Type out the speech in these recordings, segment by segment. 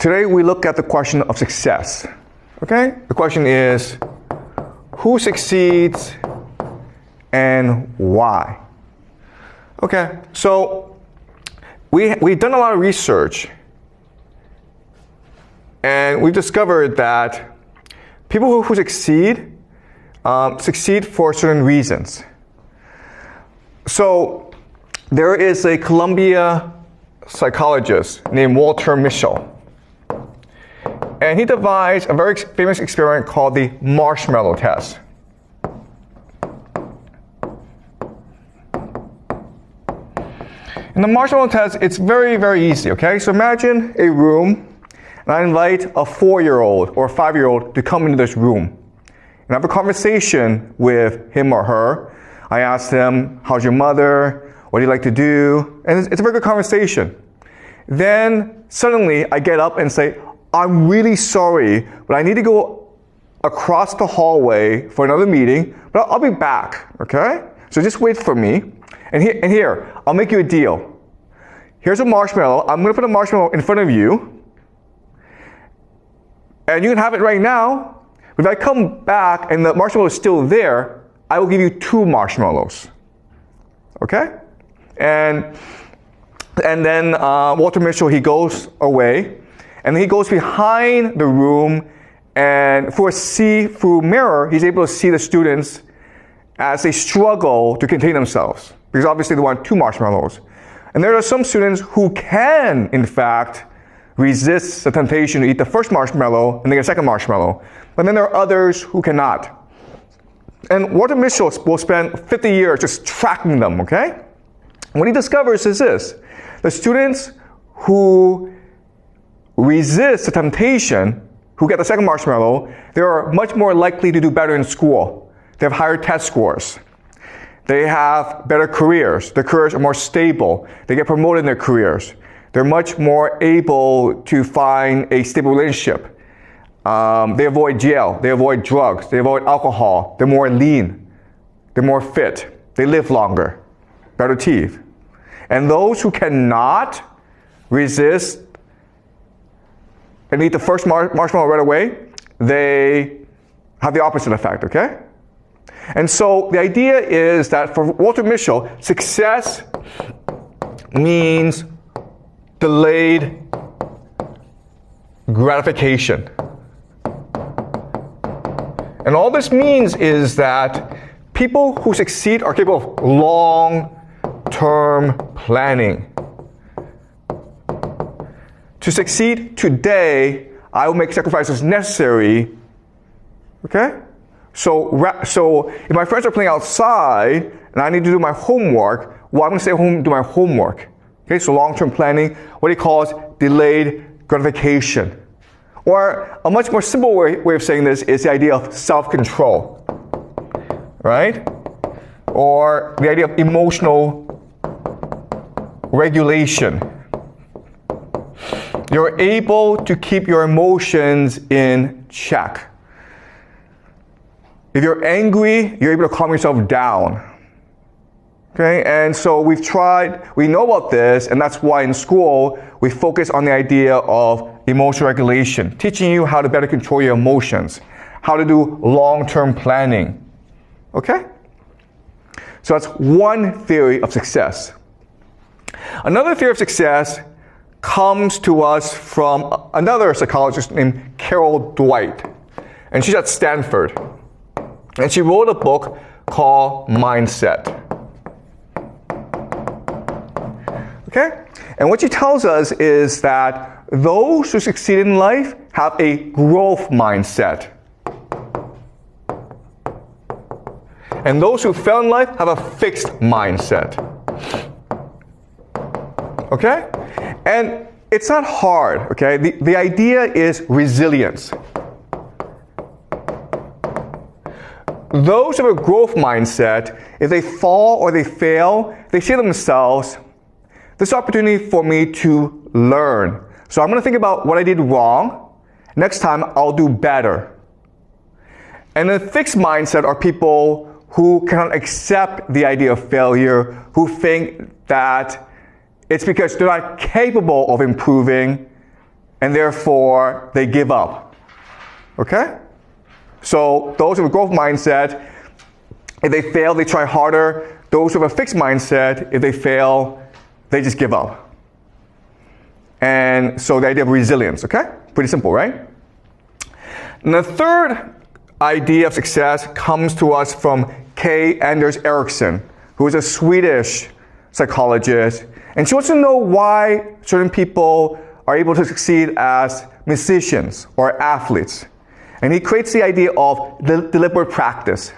Today we look at the question of success. Okay? The question is, who succeeds and why? Okay, so we've done a lot of research, and we've discovered that people who succeed for certain reasons. So there is a Columbia psychologist named Walter Mischel, and he devised a very famous experiment called the Marshmallow Test. In the Marshmallow Test, it's very, very easy, okay? So imagine a room, and I invite a 4-year-old or a 5-year-old to come into this room and have a conversation with him or her. I ask them, how's your mother? What do you like to do? And it's a very good conversation. Then suddenly I get up and say, I'm really sorry, but I need to go across the hallway for another meeting, but I'll be back, okay? So just wait for me. And here, I'll make you a deal. Here's a marshmallow. I'm going to put a marshmallow in front of you, and you can have it right now. But if I come back and the marshmallow is still there, I will give you 2 marshmallows. Okay? And then Walter Mischel, he goes away, and he goes behind the room, and through a see-through mirror, he's able to see the students as they struggle to contain themselves, because obviously they want 2 marshmallows. And there are some students who can, in fact, resist the temptation to eat the first marshmallow and then get a second marshmallow. But then there are others who cannot. And Walter Mischel will spend 50 years just tracking them, okay? And what he discovers is this: the students who resist the temptation, who get the second marshmallow, they are much more likely to do better in school. They have higher test scores. They have better careers. Their careers are more stable. They get promoted in their careers. They're much more able to find a stable relationship. They avoid jail. They avoid drugs. They avoid alcohol. They're more lean. They're more fit. They live longer. Better teeth. And those who cannot resist and eat the first marshmallow right away, they have the opposite effect, okay? And so the idea is that for Walter Mischel, success means delayed gratification. And all this means is that people who succeed are capable of long-term planning. To succeed today, I will make sacrifices necessary. Okay? So if my friends are playing outside and I need to do my homework, well, I'm going to stay home and do my homework. Okay? So long-term planning, what he calls delayed gratification. Or a much more simple way of saying this is the idea of self-control. Right? Or the idea of emotional regulation. You're able to keep your emotions in check. If you're angry, you're able to calm yourself down. Okay, and so we know about this, and that's why in school we focus on the idea of emotional regulation, teaching you how to better control your emotions, how to do long-term planning. Okay? So that's one theory of success. Another theory of success comes to us from another psychologist named Carol Dweck, and she's at Stanford. And she wrote a book called Mindset. Okay? And what she tells us is that those who succeed in life have a growth mindset. And those who fail in life have a fixed mindset. Okay? And it's not hard, okay? The idea is resilience. Those who have a growth mindset, if they fall or they fail, they say to themselves, this is an opportunity for me to learn. So I'm going to think about what I did wrong. Next time, I'll do better. And a fixed mindset are people who cannot accept the idea of failure, who think that it's because they're not capable of improving, and therefore they give up. Okay? So those with a growth mindset, if they fail, they try harder. Those with a fixed mindset, if they fail, they just give up. And so the idea of resilience, okay? Pretty simple, right? And the third idea of success comes to us from K. Anders Ericsson, who is a Swedish psychologist. And she wants to know why certain people are able to succeed as musicians or athletes. And he creates the idea of deliberate practice.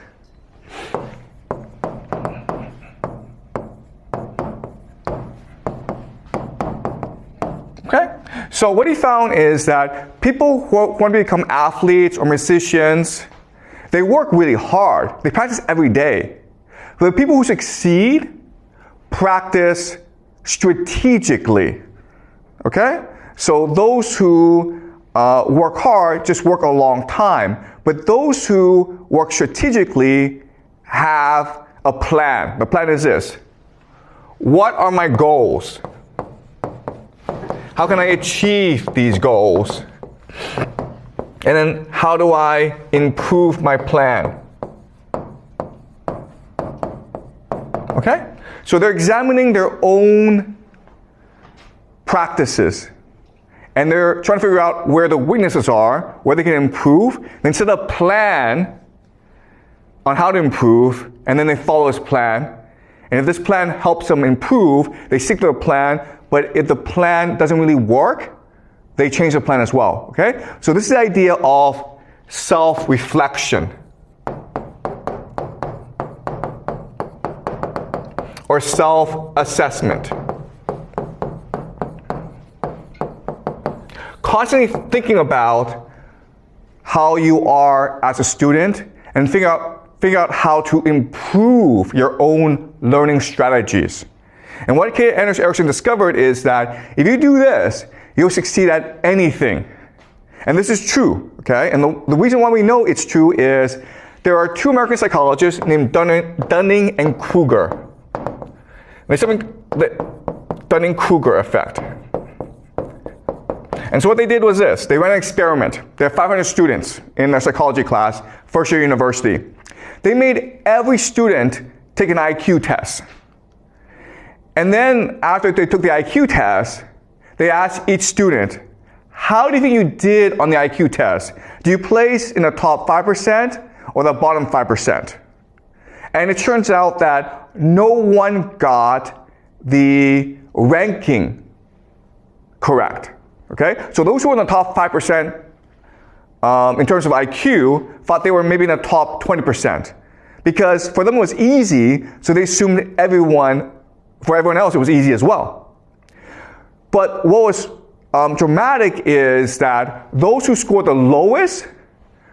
Okay? So what he found is that people who want to become athletes or musicians, they work really hard. They practice every day. But the people who succeed practice strategically. Okay? So those who work hard just work a long time. But those who work strategically have a plan. The plan is this. What are my goals? How can I achieve these goals? And then how do I improve my plan? Okay? So they're examining their own practices. And they're trying to figure out where the weaknesses are, where they can improve. Then set a plan on how to improve, and then they follow this plan. And if this plan helps them improve, they stick to the plan. But if the plan doesn't really work, they change the plan as well. Okay? So this is the idea of self-reflection. Or self-assessment. Constantly thinking about how you are as a student and figure out how to improve your own learning strategies. And what K. Anders Ericsson discovered is that if you do this, you'll succeed at anything. And this is true, okay? And the reason why we know it's true is there are two American psychologists named Dunning and Kruger. There's something, the Dunning-Kruger effect. And so what they did was this. They ran an experiment. They had 500 students in their psychology class, first year university. They made every student take an IQ test. And then after they took the IQ test, they asked each student, how do you think you did on the IQ test? Do you place in the top 5% or the bottom 5%? And it turns out that no one got the ranking correct. Okay? So those who were in the top 5% in terms of IQ thought they were maybe in the top 20%. Because for them it was easy, so they assumed for everyone else it was easy as well. But what was dramatic is that those who scored the lowest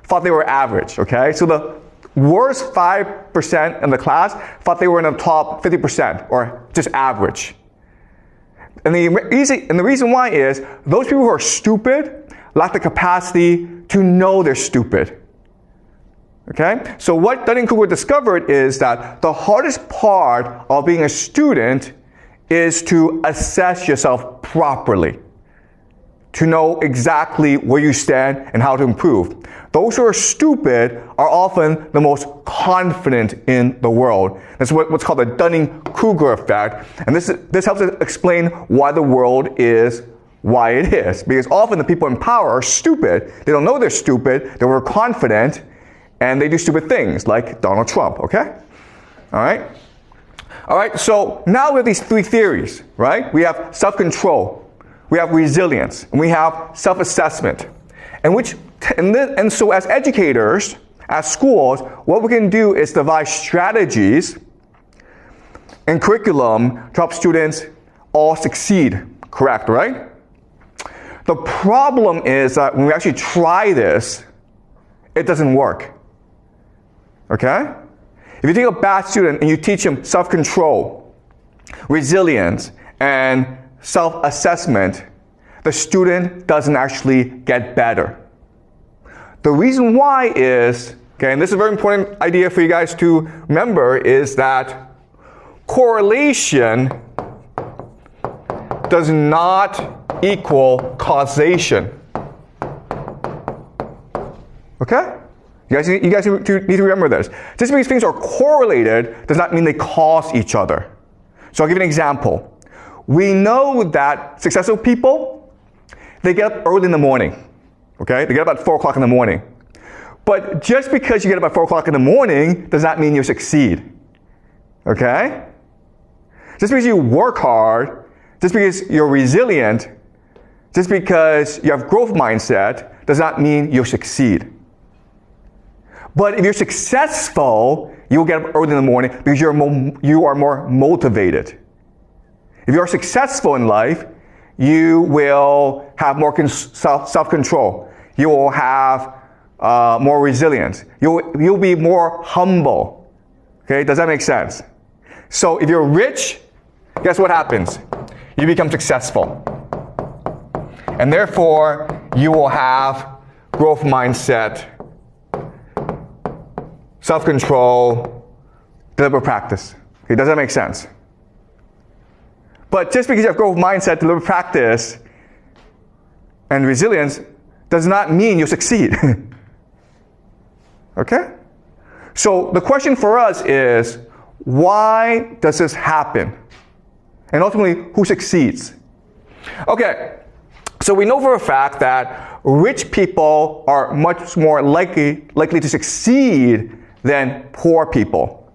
thought they were average. Okay? So the worst 5% in the class thought they were in the top 50% or just average. And the reason why is those people who are stupid lack the capacity to know they're stupid. Okay? So what Dunning-Kruger discovered is that the hardest part of being a student is to assess yourself properly, to know exactly where you stand and how to improve. Those who are stupid are often the most confident in the world. That's what's called the Dunning-Kruger effect. And this helps us explain why the world is why it is. Because often the people in power are stupid. They don't know they're stupid. They're overconfident. And they do stupid things like Donald Trump. Okay? All right? All right, so now we have these three theories, right? We have self-control. We have resilience. And we have self-assessment. And so as educators, as schools, what we can do is devise strategies and curriculum to help students all succeed. Correct, right? The problem is that when we actually try this, it doesn't work. Okay? If you take a bad student and you teach him self-control, resilience, and self-assessment, the student doesn't actually get better. The reason why is, okay, and this is a very important idea for you guys to remember, is that correlation does not equal causation. Okay? You guys need to remember this. Just because things are correlated does not mean they cause each other. So I'll give you an example. We know that successful people, they get up early in the morning. Okay? They get up at 4 o'clock in the morning. But just because you get up at 4 o'clock in the morning does not mean you succeed. Okay? Just because you work hard, just because you're resilient, just because you have growth mindset does not mean you'll succeed. But if you're successful, you'll get up early in the morning because you are more motivated. If you're successful in life, you will have more self-control. You will have more resilience. You'll be more humble. Okay, does that make sense? So if you're rich, guess what happens? You become successful. And therefore, you will have growth mindset, self-control, deliberate practice. Okay, does that make sense? But just because you have growth mindset, deliberate practice, and resilience does not mean you'll succeed. Okay? So the question for us is, why does this happen? And ultimately, who succeeds? Okay, so we know for a fact that rich people are much more likely to succeed than poor people.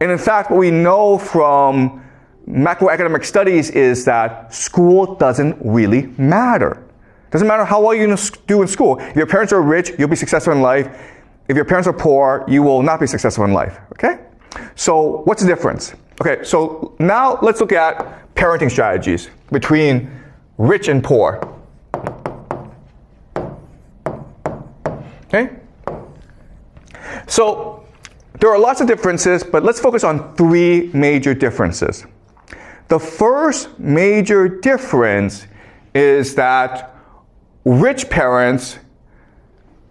And in fact, what we know from macroeconomic studies is that school doesn't really matter. It doesn't matter how well you do in school. If your parents are rich, you'll be successful in life. If your parents are poor, you will not be successful in life. Okay? So what's the difference? Okay, so now let's look at parenting strategies between rich and poor. Okay? So there are lots of differences, but let's focus on 3 major differences. The first major difference is that rich parents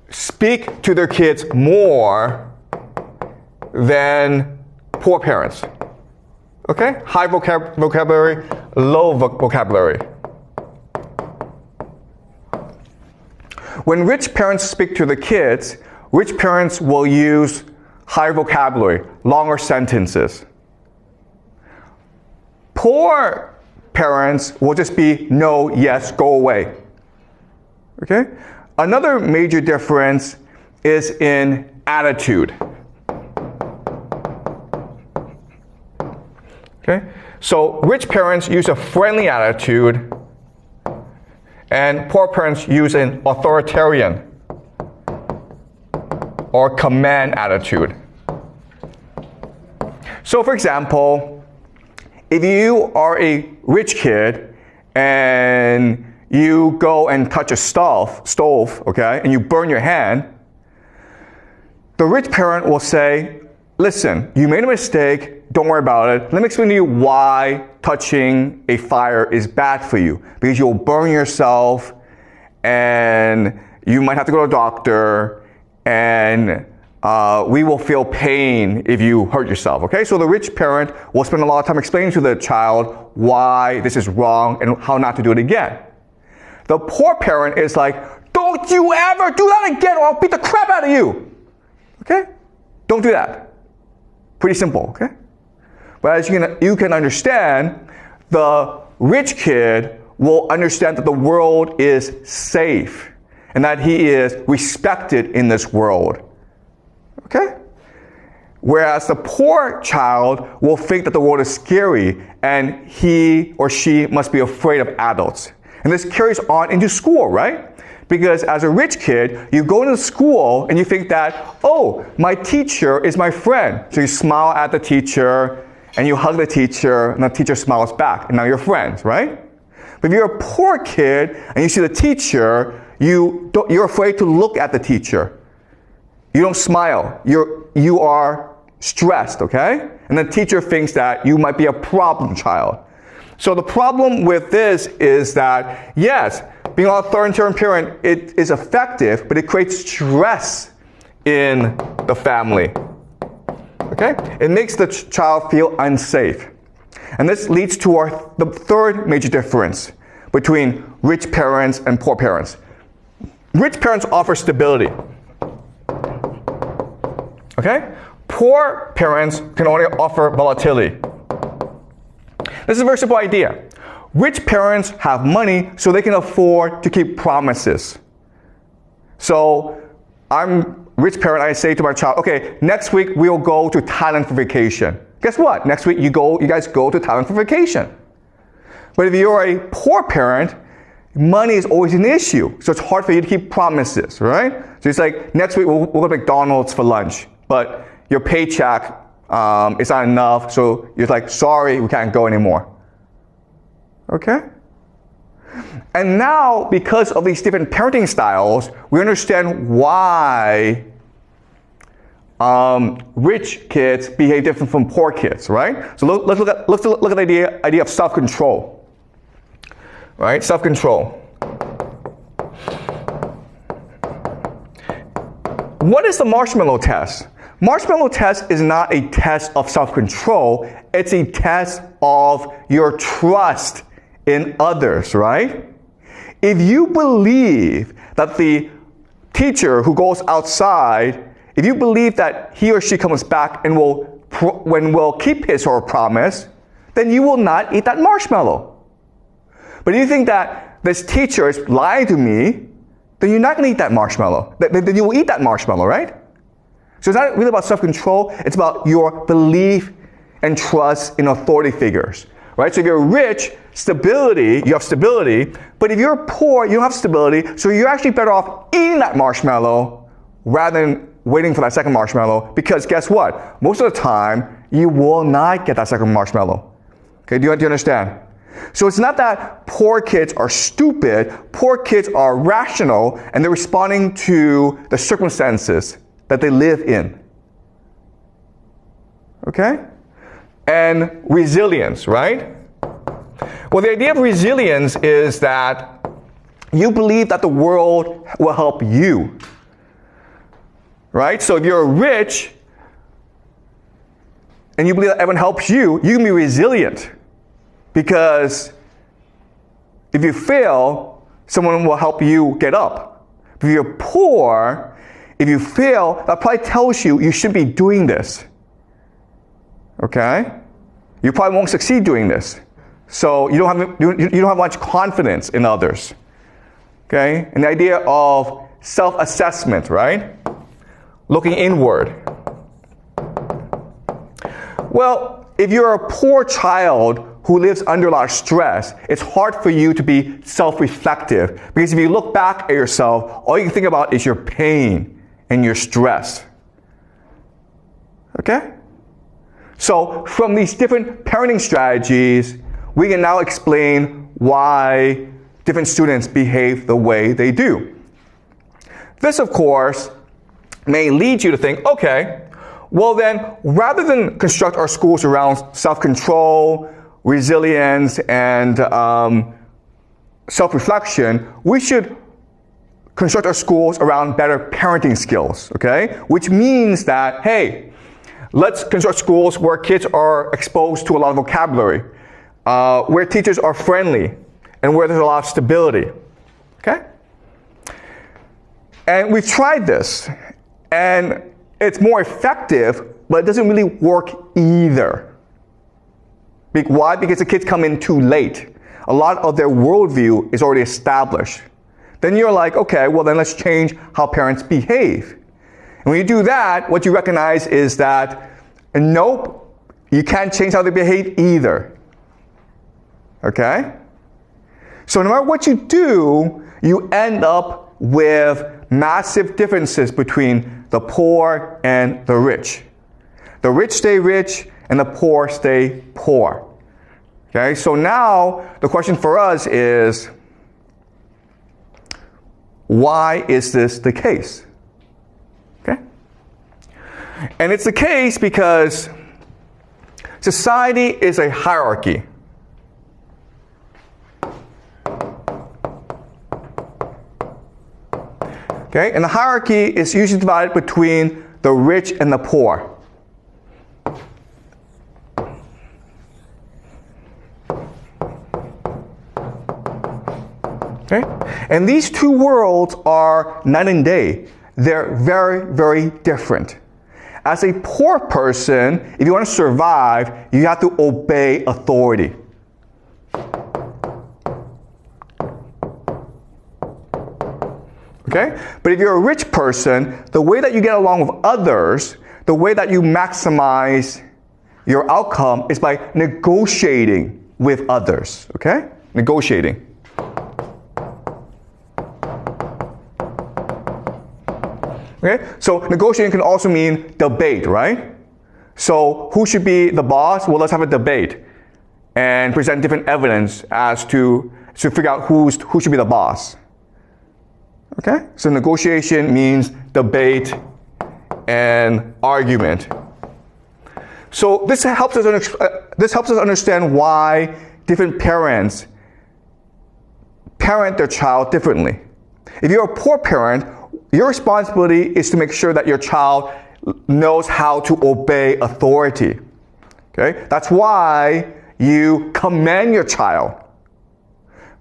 speak to their kids more than poor parents. Okay? High vocabulary, low vocabulary. When rich parents speak to the kids, rich parents will use higher vocabulary, longer sentences. Poor parents will just be no, yes, go away. Okay? Another major difference is in attitude. Okay? So rich parents use a friendly attitude, and poor parents use an authoritarian or command attitude. So for example, if you are a rich kid and you go and touch a stove, okay, and you burn your hand, the rich parent will say, listen, you made a mistake, don't worry about it. Let me explain to you why touching a fire is bad for you. Because you'll burn yourself, and you might have to go to a doctor, and we will feel pain if you hurt yourself, okay? So the rich parent will spend a lot of time explaining to the child why this is wrong and how not to do it again. The poor parent is like, don't you ever do that again or I'll beat the crap out of you. Okay? Don't do that. Pretty simple, okay? But as you can understand, the rich kid will understand that the world is safe and that he is respected in this world. Okay? Whereas the poor child will think that the world is scary and he or she must be afraid of adults. And this carries on into school, right? Because as a rich kid, you go into school and you think that, oh, my teacher is my friend. So you smile at the teacher and you hug the teacher and the teacher smiles back and now you're friends, right? But if you're a poor kid and you see the teacher, you're afraid to look at the teacher. You don't smile. You are stressed, okay? And the teacher thinks that you might be a problem child. So the problem with this is that, yes, being an authoritarian parent, it is effective, but it creates stress in the family. Okay? It makes the child feel unsafe. And this leads to the third major difference between rich parents and poor parents. Rich parents offer stability. Okay? Poor parents can only offer volatility. This is a very simple idea. Rich parents have money so they can afford to keep promises. So I'm a rich parent, I say to my child, okay, next week we'll go to Thailand for vacation. Guess what? Next week you guys go to Thailand for vacation. But if you're a poor parent, money is always an issue. So it's hard for you to keep promises, right? So it's like, next week we'll go to McDonald's for lunch. But your paycheck is not enough. So you're like, sorry, we can't go anymore. Okay? And now, because of these different parenting styles, we understand why rich kids behave different from poor kids, right? So let's look at the idea of self-control. Right? Self-control. What is the Marshmallow Test? Marshmallow Test is not a test of self-control. It's a test of your trust in others, right? If you believe that the teacher who goes outside, if you believe that he or she comes back and will keep his or her promise, then you will not eat that marshmallow. But if you think that this teacher is lying to me, then you're not going to eat that marshmallow. Then you will eat that marshmallow, right? So it's not really about self-control. It's about your belief and trust in authority figures, right? So if you're rich, you have stability. But if you're poor, you don't have stability. So you're actually better off eating that marshmallow rather than waiting for that second marshmallow. Because guess what? Most of the time, you will not get that second marshmallow. Okay, do you understand? So it's not that poor kids are stupid. Poor kids are rational, and they're responding to the circumstances that they live in. Okay? And resilience, right? Well, the idea of resilience is that you believe that the world will help you. Right? So if you're rich and you believe that everyone helps you, you can be resilient. Because if you fail, someone will help you get up. If you're poor, if you fail, that probably tells you you shouldn't be doing this. Okay? You probably won't succeed doing this. So you don't have much confidence in others. Okay? And the idea of self-assessment, right? Looking inward. Well, if you're a poor child who lives under a lot of stress, it's hard for you to be self-reflective. Because if you look back at yourself, all you can think about is your pain and your stress. Okay? So from these different parenting strategies, we can now explain why different students behave the way they do. This, of course, may lead you to think, okay, well then, rather than construct our schools around self-control, resilience, and self-reflection, we should construct our schools around better parenting skills, okay? Which means that, hey, let's construct schools where kids are exposed to a lot of vocabulary, where teachers are friendly, and where there's a lot of stability, okay? And we've tried this, and it's more effective, but it doesn't really work either. Why? Because the kids come in too late. A lot of their worldview is already established. Then you're like, okay, well then let's change how parents behave. And when you do that, what you recognize is that, nope, you can't change how they behave either. Okay? So no matter what you do, you end up with massive differences between the poor and the rich. The rich stay rich, and the poor stay poor. Okay, so now the question for us is, why is this the case? Okay? And it's the case because society is a hierarchy. Okay, and the hierarchy is usually divided between the rich and the poor. Okay? And these two worlds are night and day. They're very, very different. As a poor person, if you want to survive, you have to obey authority. Okay? But if you're a rich person, the way that you get along with others, the way that you maximize your outcome is by negotiating with others. Okay? Negotiating. Okay? So negotiating can also mean debate, right? So who should be the boss? Well, let's have a debate and present different evidence as to figure out who should be the boss. Okay? So negotiation means debate and argument. So this helps us understand why different parents parent their child differently. If you're a poor parent, your responsibility is to make sure that your child knows how to obey authority. Okay? That's why you command your child.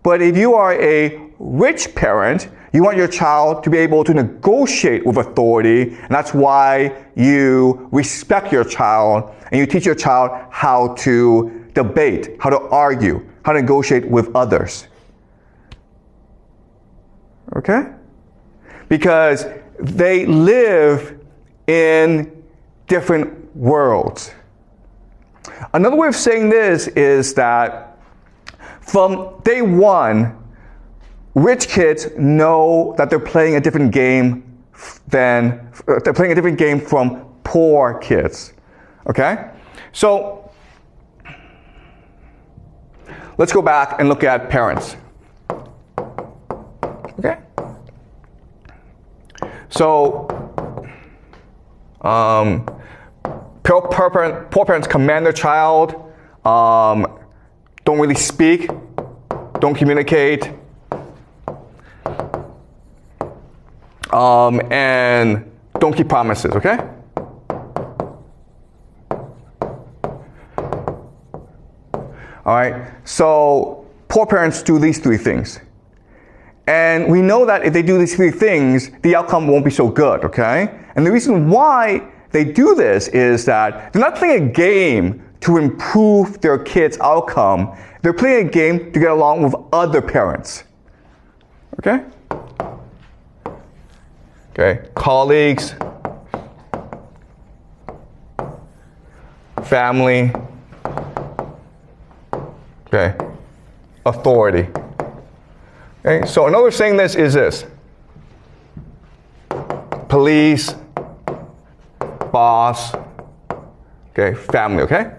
But if you are a rich parent, you want your child to be able to negotiate with authority, and that's why you respect your child and you teach your child how to debate, how to argue, how to negotiate with others. Okay? Because they live in different worlds. Another way of saying this is that from day one, rich kids know that they're playing a different game from poor kids. Okay? So let's go back and look at parents. Okay? So poor parents command their child, don't really speak, don't communicate, and don't keep promises, okay? All right, so poor parents do these three things. And we know that if they do these three things, the outcome won't be so good, okay? And the reason why they do this is that they're not playing a game to improve their kids' outcome. They're playing a game to get along with other parents. Okay? Okay, colleagues, family, okay, authority. Okay, so another way of saying this is this: police, boss, okay, family, okay?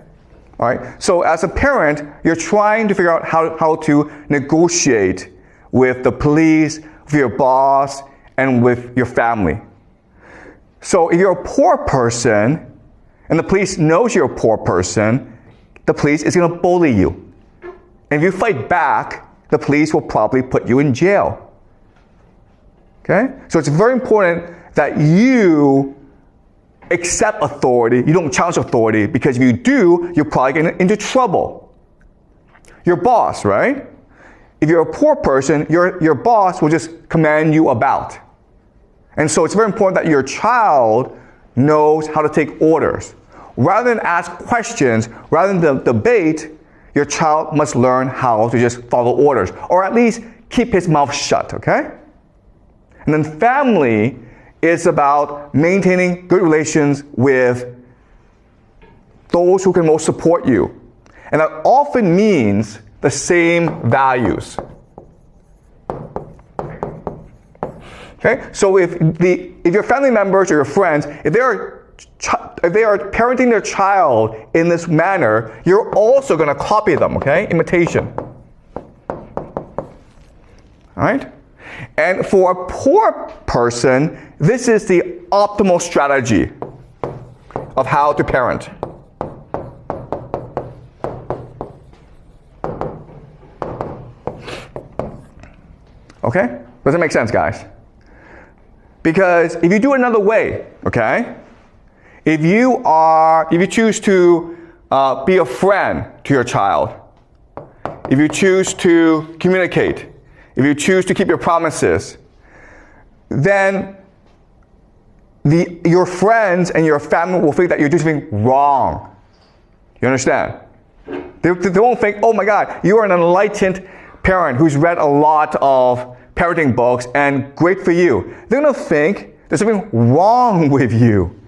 All right, so as a parent, you're trying to figure out how to negotiate with the police, with your boss, and with your family. So if you're a poor person, and the police knows you're a poor person, the police is going to bully you. And if you fight back, the police will probably put you in jail. Okay? So it's very important that you accept authority. You don't challenge authority, because if you do, you're probably getting into trouble. Your boss, right? If you're a poor person, your boss will just command you about. And so it's very important that your child knows how to take orders. Rather than ask questions, rather than debate, your child must learn how to just follow orders, or at least keep his mouth shut, okay? And then family is about maintaining good relations with those who can most support you. And that often means the same values. Okay? So if your family members or your friends, if they are parenting their child in this manner, you're also going to copy them, okay? Imitation. All right? And for a poor person, this is the optimal strategy of how to parent. Okay? Does that make sense, guys? Because if you do it another way, okay? If you choose to be a friend to your child, if you choose to communicate, if you choose to keep your promises, then your friends and your family will think that you're doing something wrong. You understand? They won't think, oh my God, you are an enlightened parent who's read a lot of parenting books and great for you. They're going to think there's something wrong with you.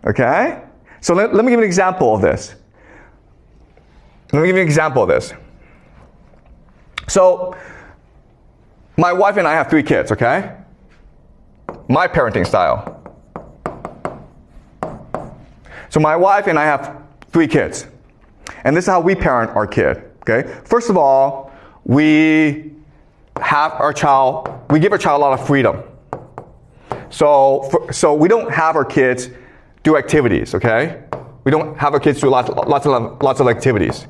Okay? So let me give you an example of this. So, my wife and I have 3 kids, okay? My parenting style. So my wife and I have 3 kids. And this is how we parent our kid, okay? First of all, we give our child a lot of freedom. So we don't have our kids do activities, okay? We don't have our kids do lots of activities.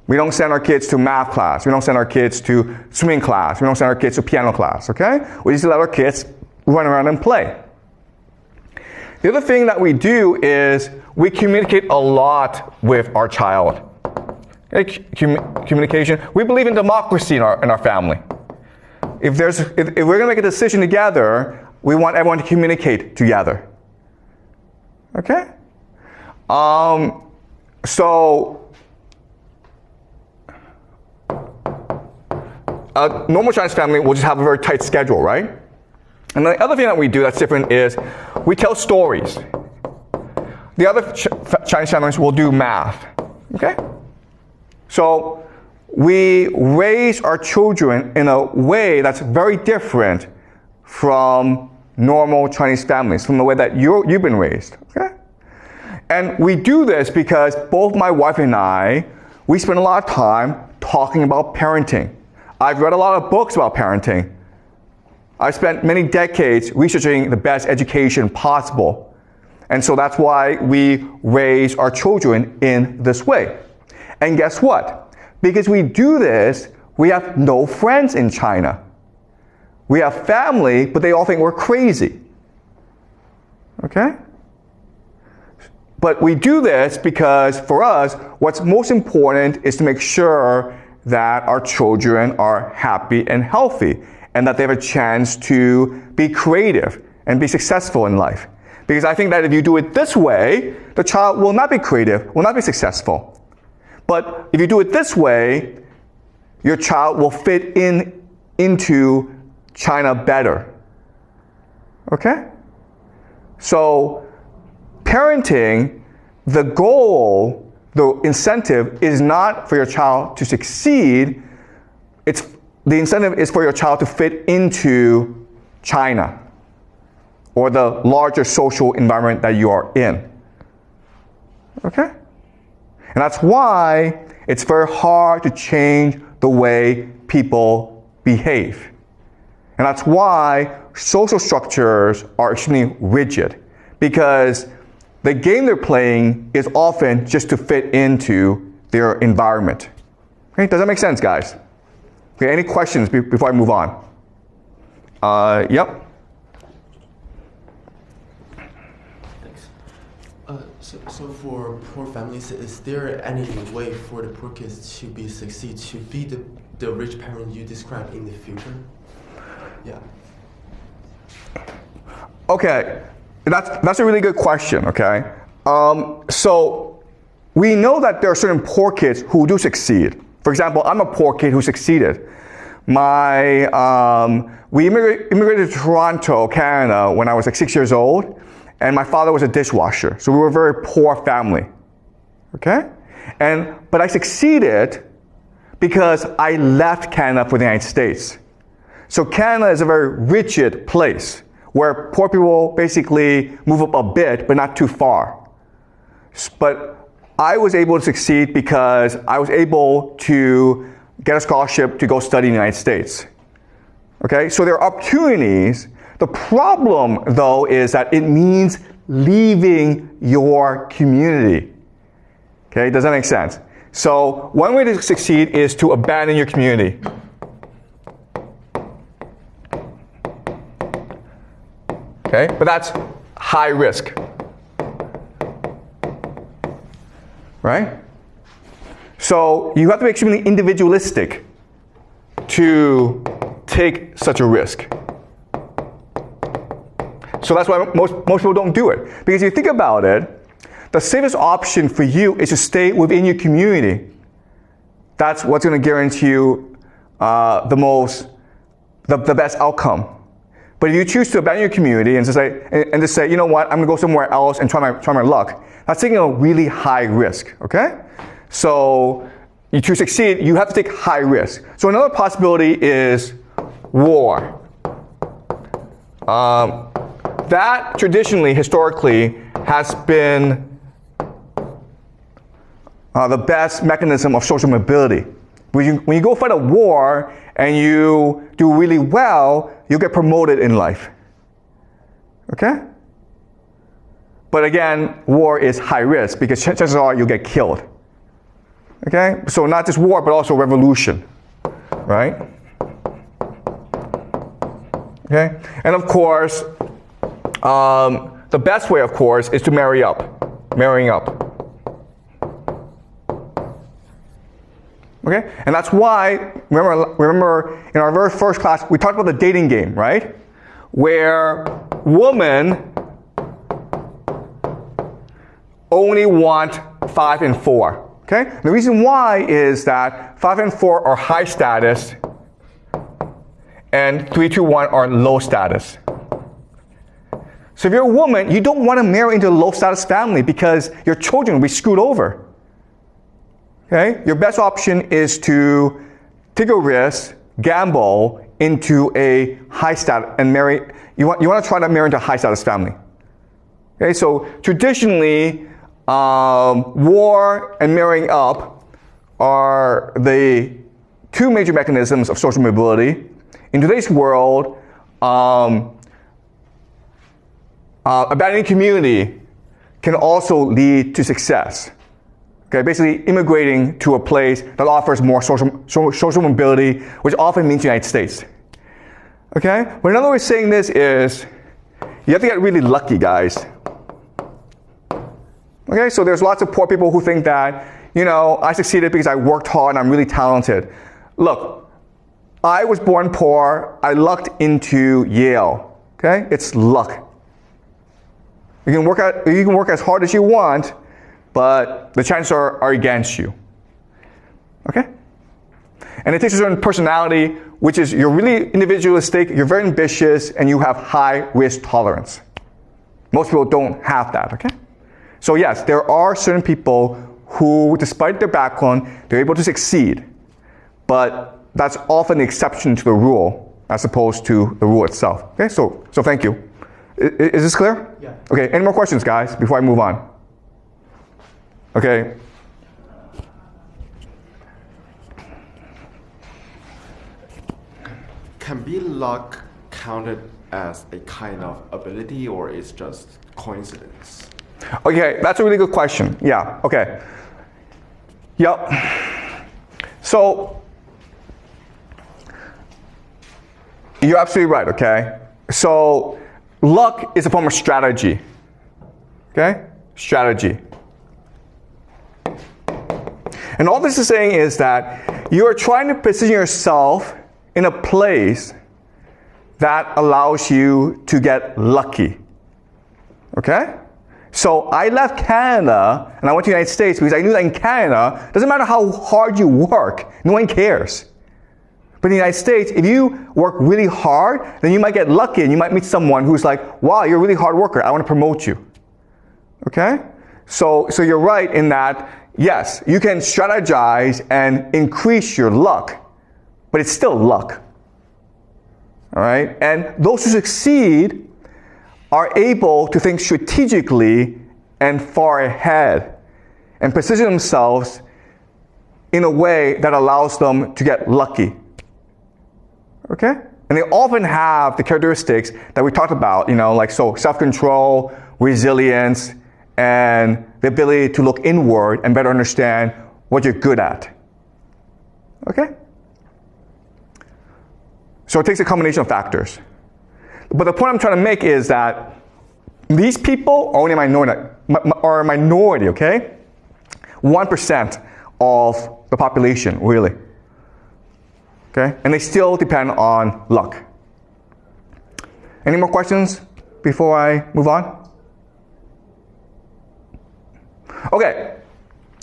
We don't send our kids to math class. We don't send our kids to swimming class. We don't send our kids to piano class, okay? We just let our kids run around and play. The other thing that we do is we communicate a lot with our child. Okay? Communication. We believe in democracy in our family. If we're going to make a decision together, we want everyone to communicate together. Okay? A normal Chinese family will just have a very tight schedule, right? And the other thing that we do that's different is we tell stories. The other Chinese families will do math, okay? So we raise our children in a way that's very different from normal Chinese families, from the way that you've been raised, okay? And we do this because both my wife and I, we spend a lot of time talking about parenting. I've read a lot of books about parenting. I've spent many decades researching the best education possible. And so that's why we raise our children in this way. And guess what? Because we do this, we have no friends in China. We have family, but they all think we're crazy. Okay? But we do this because for us, what's most important is to make sure that our children are happy and healthy, and that they have a chance to be creative and be successful in life. Because I think that if you do it this way, the child will not be creative, will not be successful. But if you do it this way, your child will fit into China better. Okay? So, parenting, the goal, the incentive is not for your child to succeed. The incentive is for your child to fit into China or the larger social environment that you are in. Okay? And that's why it's very hard to change the way people behave. And that's why social structures are extremely rigid, because the game they're playing is often just to fit into their environment. Okay, does that make sense, guys? Okay, any questions before I move on? Yep. Thanks. So for poor families, is there any way for the poor kids to succeed to be the rich parent you described in the future? Yeah. Okay. That's a really good question, okay? So we know that there are certain poor kids who do succeed. For example, I'm a poor kid who succeeded. We immigrated to Toronto, Canada when I was like 6 years old, and my father was a dishwasher. So we were a very poor family, okay? But I succeeded because I left Canada for the United States. So Canada is a very rigid place, where poor people basically move up a bit, but not too far. But I was able to succeed because I was able to get a scholarship to go study in the United States. Okay, so there are opportunities. The problem, though, is that it means leaving your community. Okay, does that make sense? So one way to succeed is to abandon your community. Okay, but that's high risk, right? So you have to be extremely individualistic to take such a risk. So that's why most people don't do it. Because if you think about it, the safest option for you is to stay within your community. That's what's going to guarantee you the best outcome. But if you choose to abandon your community and just say, you know what, I'm going to go somewhere else and try my luck, that's taking a really high risk, okay? So to succeed, you have to take high risk. So another possibility is war. That traditionally, historically, has been the best mechanism of social mobility. When you go fight a war and you do really well, you'll get promoted in life. Okay? But again, war is high risk because chances are you'll get killed. Okay? So not just war, but also revolution. Right? Okay? And of course, the best way, of course, is to marrying up. Okay? And that's why, remember in our very first class, we talked about the dating game, right? Where women only want 5 and 4. Okay? The reason why is that 5 and 4 are high status and 3, 2, 1 are low status. So if you're a woman, you don't want to marry into a low status family because your children will be screwed over. Okay? Your best option is to take a risk, gamble into a high status and marry. You want to try to marry into a high status family. Okay? So traditionally, war and marrying up are the two major mechanisms of social mobility. In today's world, abandoning community can also lead to success. Okay, basically immigrating to a place that offers more social mobility, which often means the United States. Okay, but another way of saying this is you have to get really lucky, guys. Okay, so there's lots of poor people who think that, you know, I succeeded because I worked hard and I'm really talented. Look, I was born poor. I lucked into Yale. Okay, it's luck. You can work as hard as you want, but the chances are against you. Okay? And it takes a certain personality, which is you're really individualistic, you're very ambitious, and you have high risk tolerance. Most people don't have that, okay? So yes, there are certain people who, despite their background, they're able to succeed. But that's often the exception to the rule, as opposed to the rule itself. Okay, so thank you. Is this clear? Yeah. Okay, any more questions, guys, before I move on? Okay. Can be luck counted as a kind of ability, or is just coincidence? Okay, that's a really good question. Yeah, okay. Yep. So, you're absolutely right, okay? So, luck is a form of strategy. Okay? Strategy. And all this is saying is that you are trying to position yourself in a place that allows you to get lucky. Okay? So I left Canada and I went to the United States because I knew that in Canada, doesn't matter how hard you work, no one cares. But in the United States, if you work really hard, then you might get lucky and you might meet someone who's like, wow, you're a really hard worker, I want to promote you. Okay? So you're right in that, yes, you can strategize and increase your luck, but it's still luck. All right? And those who succeed are able to think strategically and far ahead and position themselves in a way that allows them to get lucky. Okay? And they often have the characteristics that we talked about, you know, like self-control, resilience, and the ability to look inward and better understand what you're good at. Okay? So it takes a combination of factors. But the point I'm trying to make is that these people are only a minority, okay? 1% of the population, really. Okay? And they still depend on luck. Any more questions before I move on? Okay,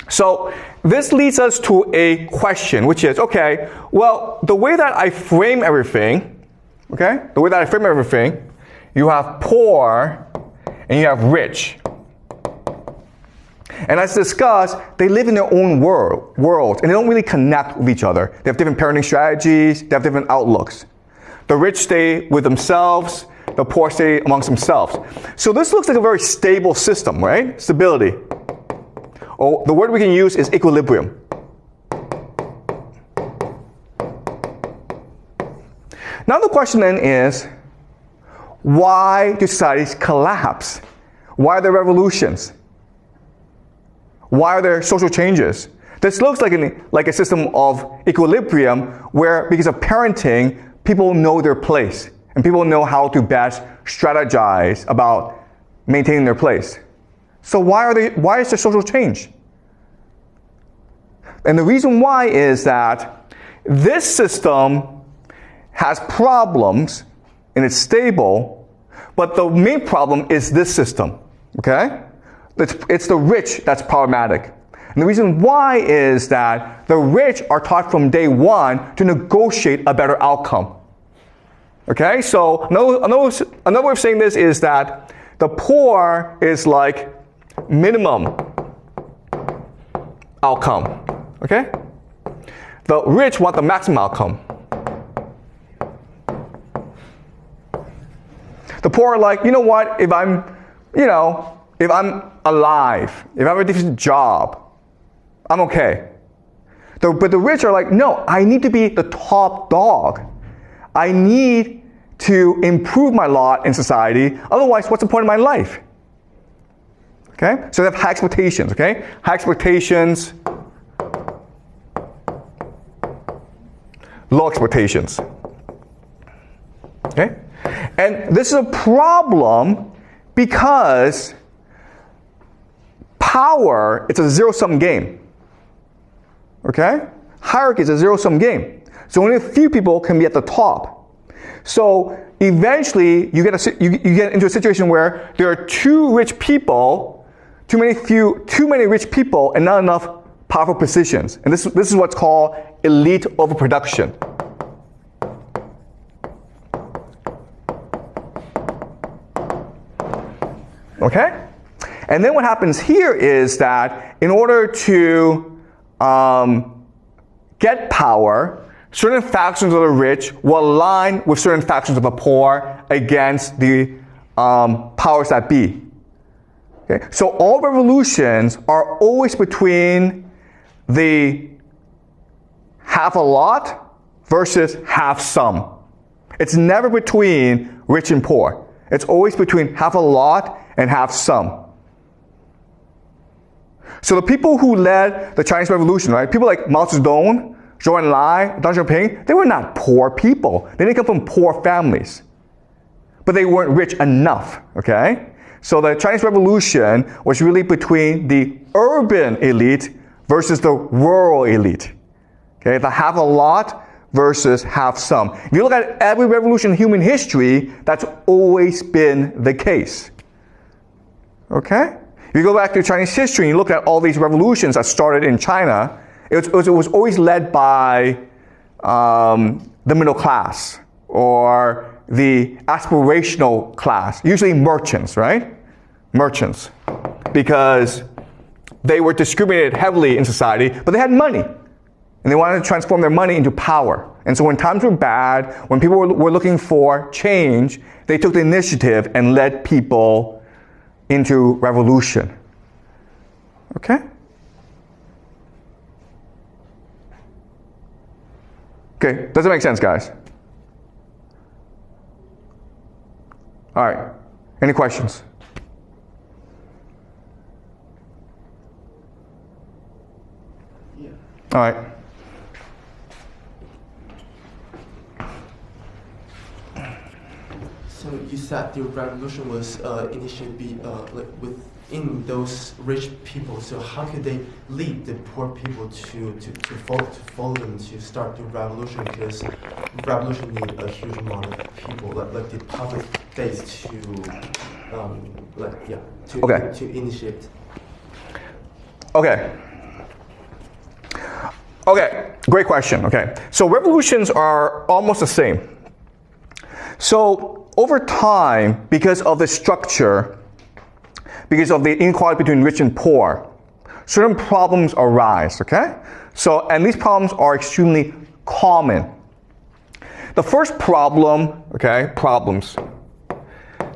so this leads us to a question, which is, okay, well, the way that I frame everything, you have poor and you have rich. And as discussed, they live in their own worlds, and they don't really connect with each other. They have different parenting strategies, they have different outlooks. The rich stay with themselves, the poor stay amongst themselves. So this looks like a very stable system, right? Stability. Or the word we can use is equilibrium. Now the question then is, why do societies collapse? Why are there revolutions? Why are there social changes? This looks like a system of equilibrium where, because of parenting, people know their place and people know how to best strategize about maintaining their place. So why is there social change? And the reason why is that this system has problems and it's stable, but the main problem is this system, okay? It's the rich that's problematic. And the reason why is that the rich are taught from day one to negotiate a better outcome. Okay, so another way of saying this is that the poor is like minimum outcome. Okay? The rich want the maximum outcome. The poor are like, you know what, if I'm alive, if I have a decent job, I'm okay. But the rich are like, no, I need to be the top dog. I need to improve my lot in society. Otherwise, what's the point of my life? Okay? So they have high expectations, okay? High expectations, low expectations. Okay? And this is a problem because power, it's a zero-sum game. Okay? Hierarchy is a zero-sum game. So only a few people can be at the top. So eventually you get into a situation where there are too many rich people and not enough powerful positions. And this is what's called elite overproduction. Okay? And then what happens here is that in order to get power, certain factions of the rich will align with certain factions of the poor against the powers that be. Okay? So all revolutions are always between the half a lot versus half some. It's never between rich and poor. It's always between half a lot and half some. So the people who led the Chinese Revolution, right? People like Mao Zedong, Zhou Enlai, Deng Xiaoping, they were not poor people. They didn't come from poor families. But they weren't rich enough, okay? So the Chinese Revolution was really between the urban elite versus the rural elite. Okay, the half a lot versus half some. If you look at every revolution in human history, that's always been the case. Okay? If you go back to Chinese history and you look at all these revolutions that started in China, it was always led by the middle class or the aspirational class, usually merchants, right? Merchants. Because they were discriminated heavily in society, but they had money. And they wanted to transform their money into power. And so when times were bad, when people were looking for change, they took the initiative and led people into revolution. Okay? Okay, does it make sense, guys? All right, any questions? Yeah. All right. So you said the revolution was initially like within those rich people. So how could they lead the poor people to follow them to start the revolution? Because revolution need a huge amount of people, like the public base to initiate. Okay. Okay, great question. Okay, so revolutions are almost the same. So over time, because of the structure, because of the inequality between rich and poor, certain problems arise, okay? So, and these problems are extremely common. The first problem, okay, problems.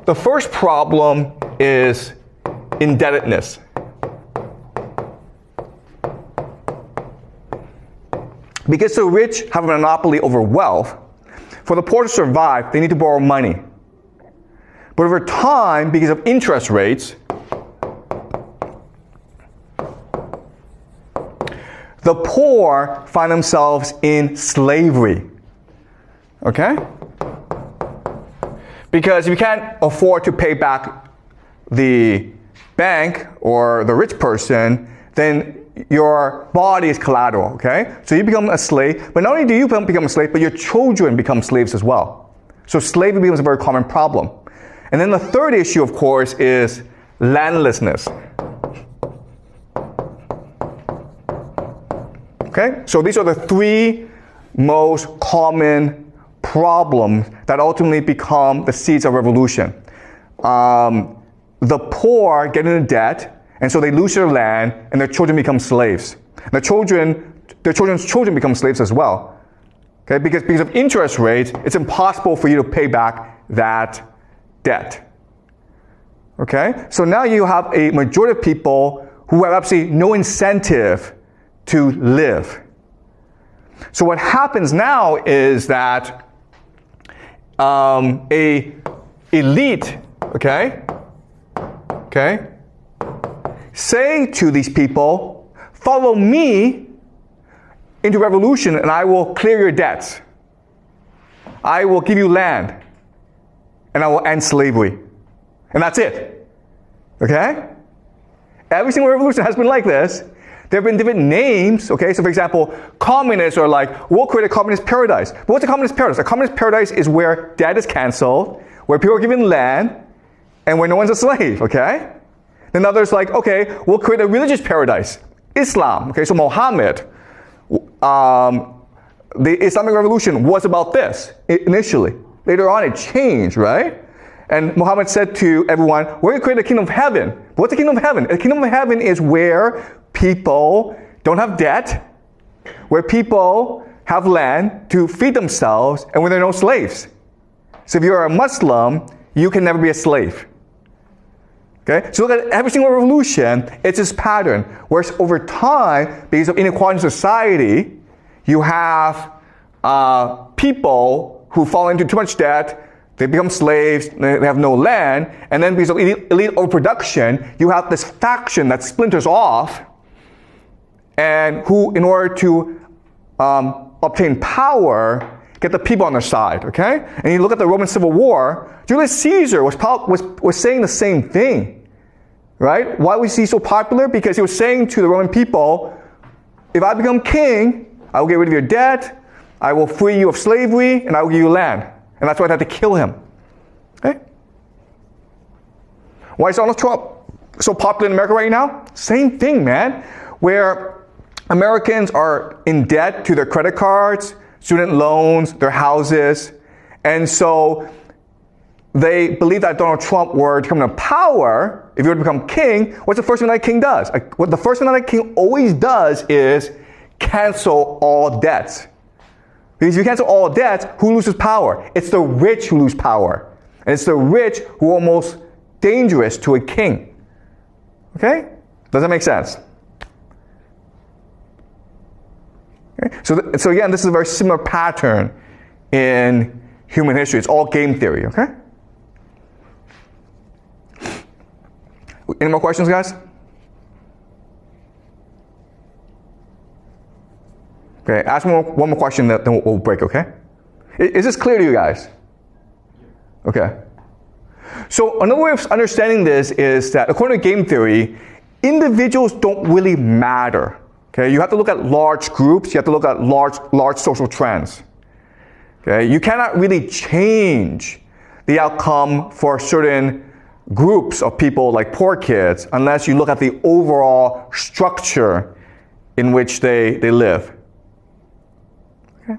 The first problem is indebtedness. Because the rich have a monopoly over wealth, for the poor to survive, they need to borrow money. But over time, because of interest rates, the poor find themselves in slavery. Okay? Because if you can't afford to pay back the bank or the rich person, then your body is collateral, okay? So you become a slave, but not only do you become a slave, but your children become slaves as well. So slavery becomes a very common problem. And then the third issue, of course, is landlessness. Okay? So these are the three most common problems that ultimately become the seeds of revolution. The poor get into debt, and so they lose their land, and their children become slaves. Their children's children become slaves as well. Okay? Because of interest rates, it's impossible for you to pay back that debt. Okay? So now you have a majority of people who have absolutely no incentive to live. So what happens now is that a elite, okay, say to these people, follow me into revolution and I will clear your debts. I will give you land and I will end slavery. And that's it. Okay? Every single revolution has been like this. There have been different names, okay? So for example, communists are like, we'll create a communist paradise. But what's a communist paradise? A communist paradise is where debt is canceled, where people are given land, and where no one's a slave, okay? Then others like, okay, we'll create a religious paradise. Islam, okay, so Muhammad, the Islamic Revolution was about this initially. Later on it changed, right? And Muhammad said to everyone, we're going to create a kingdom of heaven. What's the kingdom of heaven? A kingdom of heaven is where people don't have debt, where people have land to feed themselves, and where there are no slaves. So if you're a Muslim, you can never be a slave. Okay? So look at every single revolution, it's this pattern. Whereas over time, because of inequality in society, you have people who fall into too much debt, they become slaves, they have no land, and then because of elite overproduction, you have this faction that splinters off, and who, in order to obtain power, get the people on their side, okay? And you look at the Roman Civil War, Julius Caesar was saying the same thing, right? Why was he so popular? Because he was saying to the Roman people, if I become king, I will get rid of your debt, I will free you of slavery, and I will give you land. And that's why they had to kill him. Okay? Why is Donald Trump so popular in America right now? Same thing, man. Where Americans are in debt to their credit cards, student loans, their houses, and so they believe that Donald Trump were to come to power. If he were to become king, what's the first thing that king does? What the first thing that king always does is cancel all debts. Because if you cancel all debts, who loses power? It's the rich who lose power. And it's the rich who are almost dangerous to a king. Okay? Does that make sense? Okay? So again, this is a very similar pattern in human history. It's all game theory, okay? Any more questions, guys? Okay, ask one more question, then we'll break, okay? Is this clear to you guys? Okay. So another way of understanding this is that according to game theory, individuals don't really matter. Okay, you have to look at large groups, you have to look at large social trends. Okay, you cannot really change the outcome for certain groups of people like poor kids unless you look at the overall structure in which they live. Okay.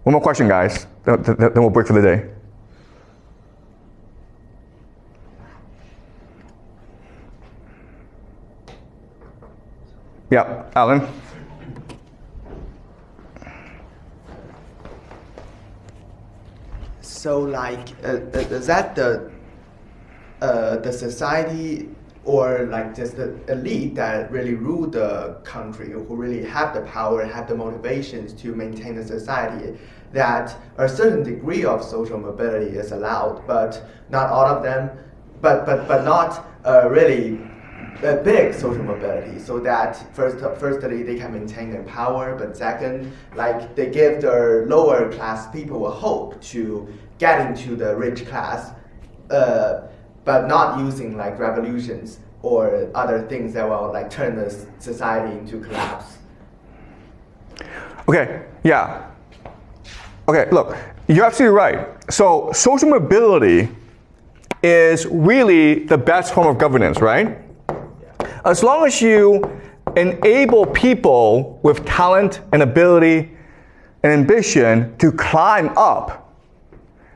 One more question, guys, then we'll break for the day. Yeah, Alan? So, like, is that the society or like just the elite that really rule the country, who really have the power, have the motivations to maintain the society, that a certain degree of social mobility is allowed, but not all of them, but not really a big social mobility, so that firstly they can maintain their power, but second, like they give their lower class people a hope to get into the rich class, but not using like revolutions or other things that will like turn the society into collapse. Okay, yeah. Okay, look, you're absolutely right. So social mobility is really the best form of governance, right? As long as you enable people with talent and ability and ambition to climb up,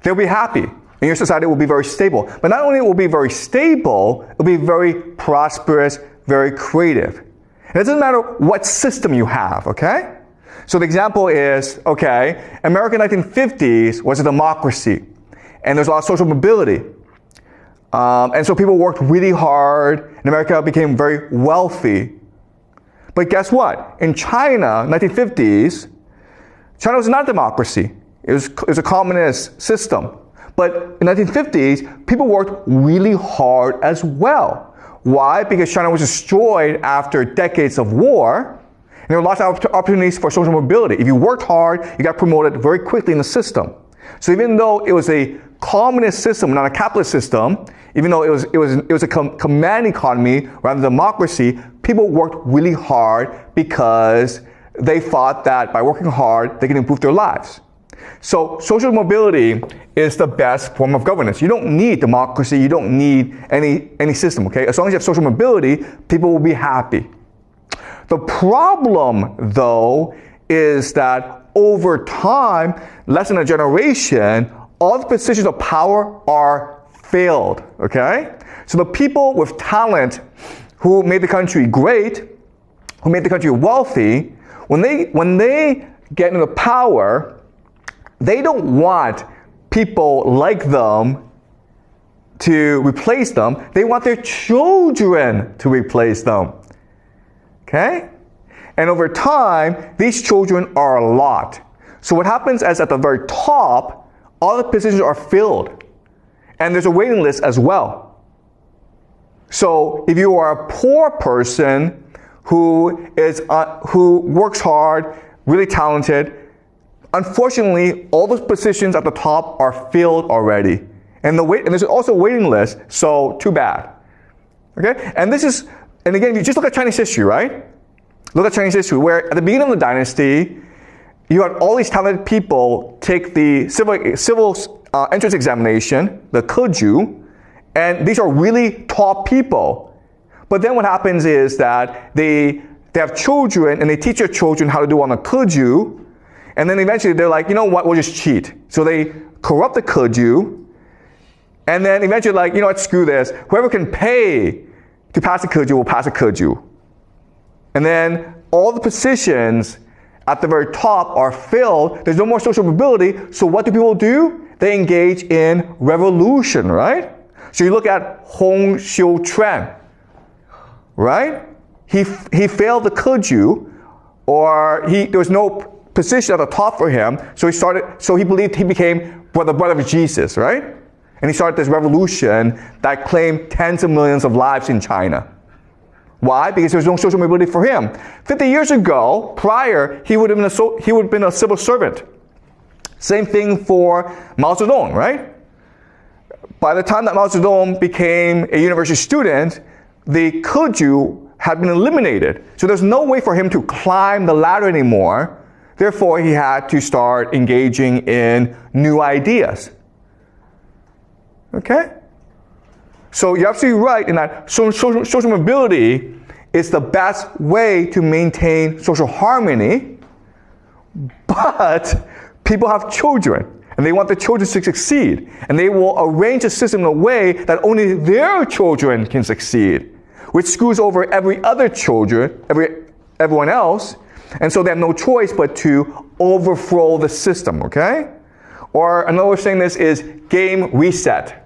they'll be happy. And your society will be very stable. But not only will it be very stable, it will be very prosperous, very creative. And it doesn't matter what system you have, okay? So the example is, okay, America in the 1950s was a democracy. And there's a lot of social mobility. And so people worked really hard, and America became very wealthy. But guess what? In China, 1950s, China was not a democracy. It was a communist system. But in the 1950s, people worked really hard as well. Why? Because China was destroyed after decades of war, and there were lots of opportunities for social mobility. If you worked hard, you got promoted very quickly in the system. So even though it was a communist system, not a capitalist system, even though it was a command economy rather than democracy, people worked really hard because they thought that by working hard, they can improve their lives. So social mobility is the best form of governance. You don't need democracy, you don't need any system, okay? As long as you have social mobility, people will be happy. The problem, though, is that over time, less than a generation, all the positions of power are failed, okay? So the people with talent who made the country great, who made the country wealthy, when they get into power, they don't want people like them to replace them. They want their children to replace them. Okay? And over time, these children are a lot. So what happens is at the very top, all the positions are filled. And there's a waiting list as well. So if you are a poor person who works hard, really talented, unfortunately, all those positions at the top are filled already. And there's also a waiting list, so too bad. Okay? And again, if you just look at Chinese history, right? Look at Chinese history, where at the beginning of the dynasty, you had all these talented people take the civil entrance examination, the Keju, and these are really top people. But then what happens is that they have children, and they teach their children how to do on the Keju, and then eventually they're like, you know what, we'll just cheat. So they corrupt the Keju, and then eventually like, you know what, screw this. Whoever can pay to pass the Keju will pass the Keju. And then all the positions at the very top are filled. There's no more social mobility. So what do people do? They engage in revolution, right? So you look at Hong Xiuquan, right? He failed the Keju, or there was no position at the top for him. So he believed he became the brother of Jesus, right? And he started this revolution that claimed tens of millions of lives in China. Why? Because there was no social mobility for him. 50 years ago, prior, he would have been a civil servant. Same thing for Mao Zedong, right? By the time that Mao Zedong became a university student, the Keju had been eliminated. So there's no way for him to climb the ladder anymore. Therefore, he had to start engaging in new ideas. Okay? So you're absolutely right in that social mobility is the best way to maintain social harmony, but people have children, and they want their children to succeed, and they will arrange a system in a way that only their children can succeed, which screws over every other children, everyone else, and so they have no choice but to overthrow the system, okay? Or another way of saying this is game reset.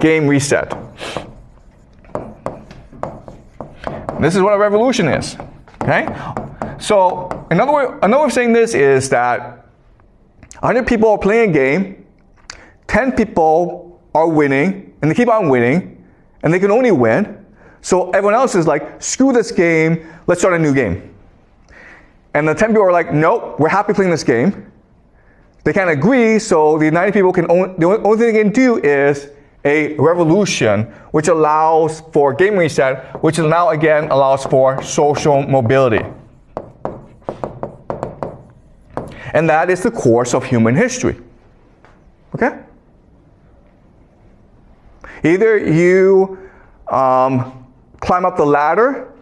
Game reset. This is what a revolution is, okay? So another way of saying this is that 100 people are playing a game, 10 people are winning, and they keep on winning, and they can only win. So everyone else is like, screw this game, let's start a new game. And the 10 people are like, nope, we're happy playing this game. They can't agree, so the 90 people the only thing they can do is a revolution, which allows for game reset, which now again allows for social mobility. And that is the course of human history. Okay? Either you climb up the ladder.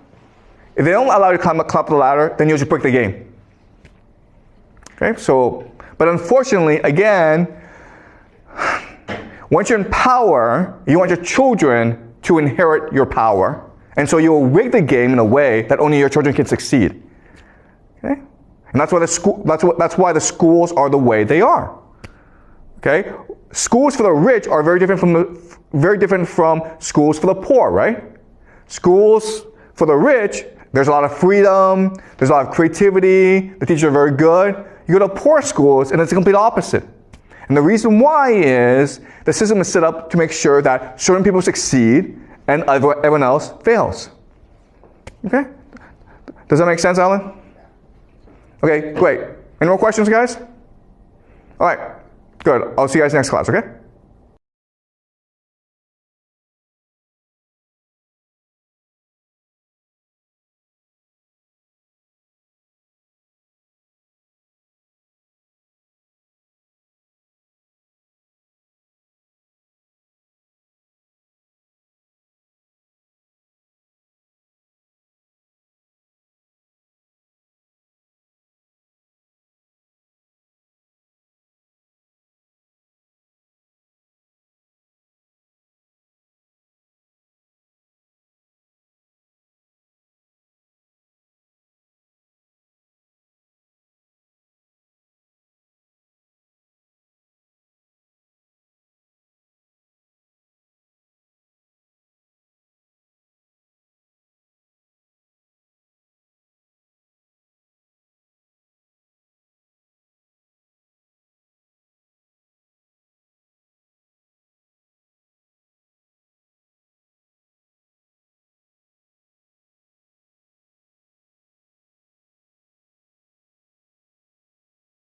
If they don't allow you to climb up the ladder, then you just break the game. Okay? So, but unfortunately, again, once you're in power, you want your children to inherit your power. And so you will rig the game in a way that only your children can succeed. Okay? And that's why the schools are the way they are. Okay? Schools for the rich are very different from schools for the poor, right? Schools for the rich, there's a lot of freedom, there's a lot of creativity, the teachers are very good. You go to poor schools and it's the complete opposite. And the reason why is the system is set up to make sure that certain people succeed and everyone else fails. Okay? Does that make sense, Alan? Okay, great. Any more questions, guys? All right, good. I'll see you guys next class, okay?